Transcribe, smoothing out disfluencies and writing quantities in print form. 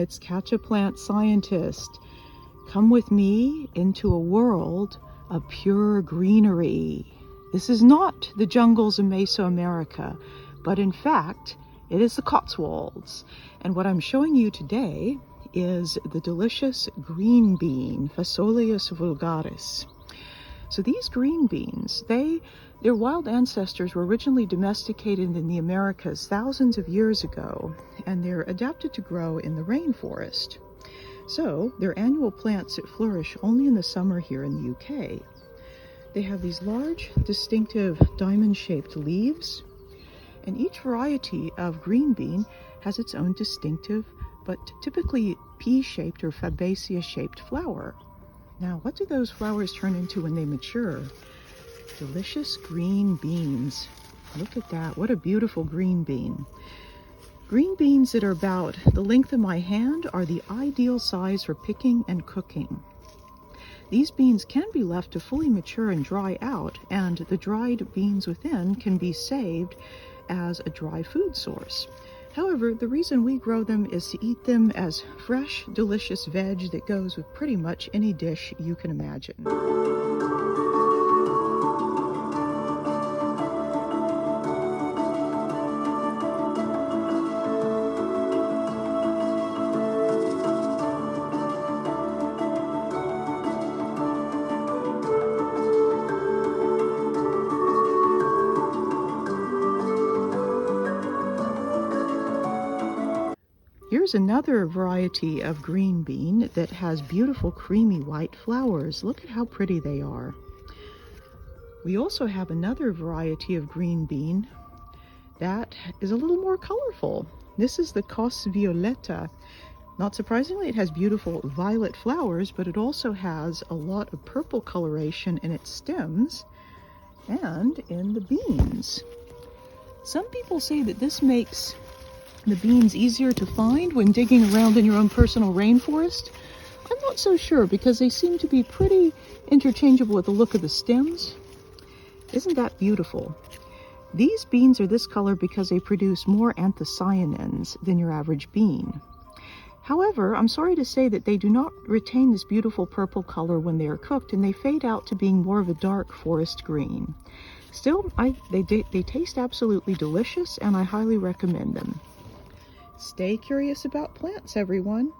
it's Katia Plant Scientist. Come with me into a world of pure greenery. This is not the jungles of Mesoamerica, but in fact, it is the Cotswolds. And what I'm showing you today is the delicious green bean, Phaseolus vulgaris. So these green beans, their wild ancestors were originally domesticated in the Americas thousands of years ago, and they're adapted to grow in the rainforest. So they're annual plants that flourish only in the summer here in the UK. They have these large, distinctive diamond-shaped leaves, and each variety of green bean has its own distinctive, but typically pea-shaped or fabaceous-shaped flower. Now, what do those flowers turn into when they mature? Delicious green beans. Look at that. What a beautiful green bean. Green beans that are about the length of my hand are the ideal size for picking and cooking. These beans can be left to fully mature and dry out, and the dried beans within can be saved as a dry food source. However, the reason we grow them is to eat them as fresh, delicious veg that goes with pretty much any dish you can imagine. Here's another variety of green bean that has beautiful creamy white flowers. Look at how pretty they are. We also have another variety of green bean that is a little more colorful. This is the Cosse Violette. Not surprisingly, it has beautiful violet flowers, but it also has a lot of purple coloration in its stems and in the beans. Some people say that this makes the beans easier to find when digging around in your own personal rainforest. I'm not so sure because they seem to be pretty interchangeable with the look of the stems. Isn't that beautiful? These beans are this color because they produce more anthocyanins than your average bean. However, I'm sorry to say that they do not retain this beautiful purple color when they are cooked, and they fade out to being more of a dark forest green. Still, they taste absolutely delicious, and I highly recommend them. Stay curious about plants, everyone.